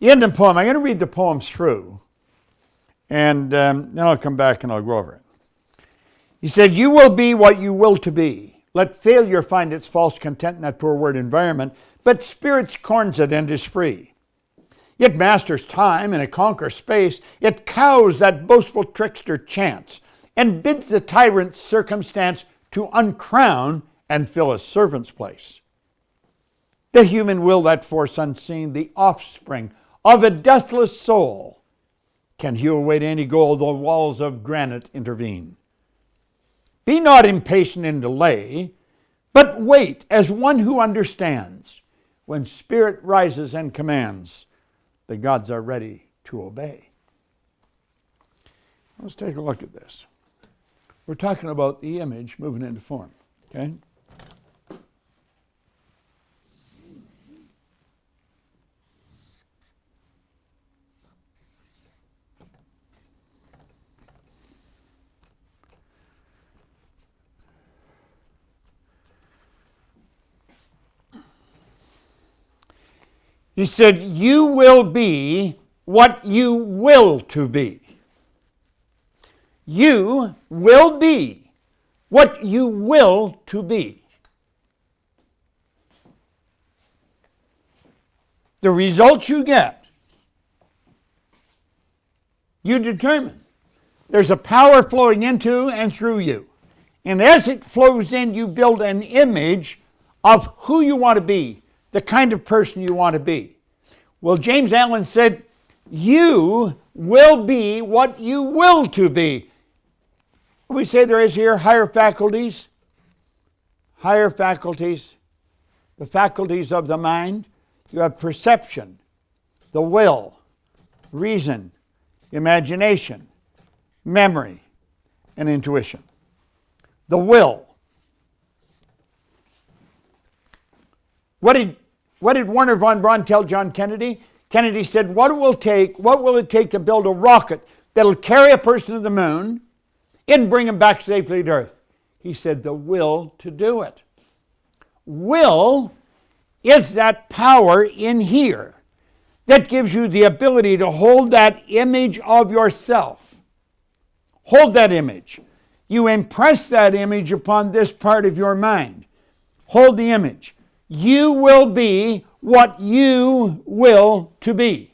In the poem, I'm going to read the poem through, and then I'll come back and I'll go over it. He said, you will be what you will to be. Let failure find its false content in that poor word environment, but spirit scorns it and is free. It masters time and it conquers space. It cows that boastful trickster chance and bids the tyrant circumstance to uncrown and fill a servant's place. The human will, that force unseen, the offspring of a deathless soul, can hew away to any goal, though walls of granite intervene. Be not impatient in delay, but wait as one who understands. When spirit rises and commands, the gods are ready to obey. Let's take a look at this. We're talking about the image moving into form, okay? He said, you will be what you will to be. You will be what you will to be. The results you get, you determine. There's a power flowing into and through you. And as it flows in, you build an image of who you want to be, the kind of person you want to be. Well, James Allen said, you will be what you will to be. We say there is here higher faculties. Higher faculties. The faculties of the mind. You have perception, the will, reason, imagination, memory, and intuition. The will. What did Wernher von Braun tell John Kennedy? Kennedy said, what will it take to build a rocket that'll carry a person to the moon and bring him back safely to Earth? He said, the will to do it. Will is that power in here that gives you the ability to hold that image of yourself. Hold that image. You impress that image upon this part of your mind. Hold the image. You will be what you will to be.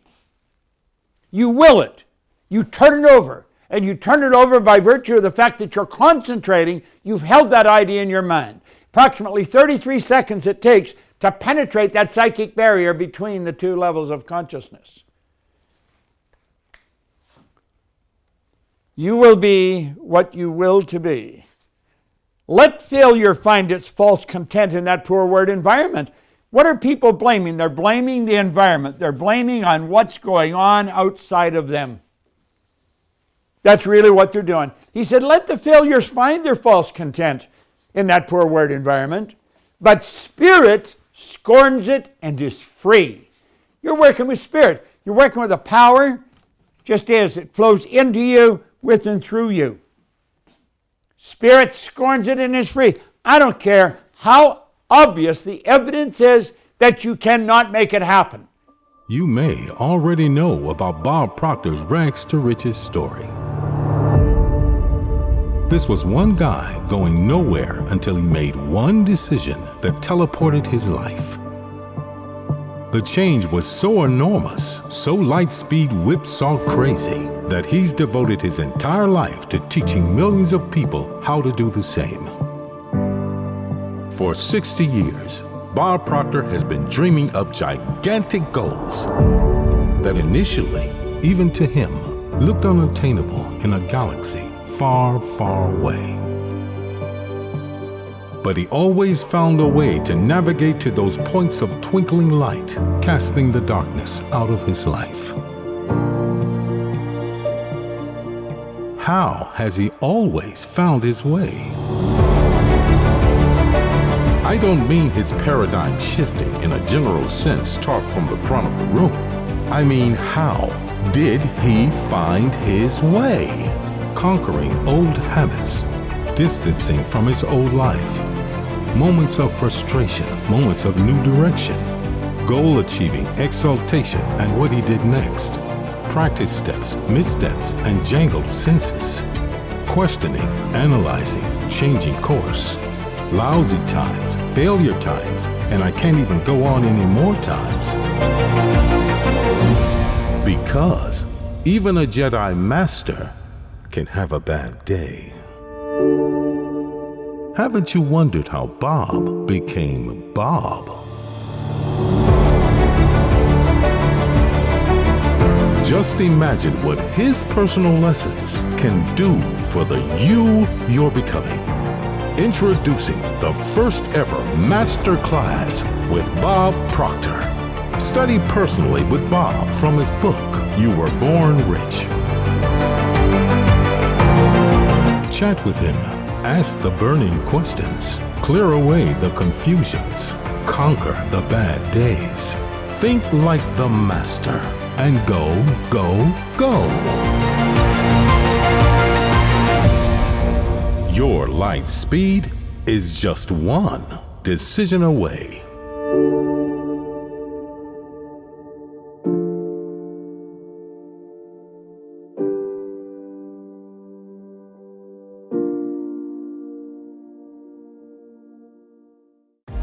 You will it. You turn it over. And you turn it over by virtue of the fact that you're concentrating. You've held that idea in your mind. Approximately 33 seconds it takes to penetrate that psychic barrier between the two levels of consciousness. You will be what you will to be. Let failure find its false content in that poor word environment. What are people blaming? They're blaming the environment. They're blaming on what's going on outside of them. That's really what they're doing. He said, let the failures find their false content in that poor word environment, but spirit scorns it and is free. You're working with spirit. You're working with a power, just as it flows into you, with and through you. Spirit scorns it and is free. I don't care how obvious the evidence is that you cannot make it happen. You may already know about Bob Proctor's rags to riches story. This was one guy going nowhere until he made one decision that teleported his life. The change was so enormous, so light-speed whipsaw crazy, that he's devoted his entire life to teaching millions of people how to do the same. For 60 years, Bob Proctor has been dreaming up gigantic goals that initially, even to him, looked unattainable in a galaxy far, far away. But he always found a way to navigate to those points of twinkling light, casting the darkness out of his life. How has he always found his way? I don't mean his paradigm shifting in a general sense taught from the front of the room. I mean, how did he find his way? Conquering old habits, distancing from his old life, moments of frustration, moments of new direction, goal achieving, exaltation, and what he did next. Practice steps, missteps, and jangled senses. Questioning, analyzing, changing course. Lousy times, failure times, and I can't even go on any more times. Because even a Jedi Master can have a bad day. Haven't you wondered how Bob became Bob? Just imagine what his personal lessons can do for the you you're becoming. Introducing the first ever Masterclass with Bob Proctor. Study personally with Bob from his book, You Were Born Rich. Chat with him. Ask the burning questions. Clear away the confusions. Conquer the bad days. Think like the master. And go, go, go. Your light speed is just one decision away.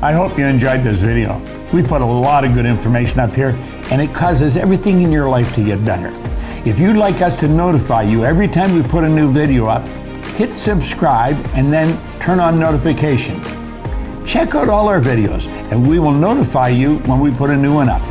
I hope you enjoyed this video. We put a lot of good information up here, and it causes everything in your life to get better. If you'd like us to notify you every time we put a new video up, hit subscribe and then turn on notification. Check out all our videos, and we will notify you when we put a new one up.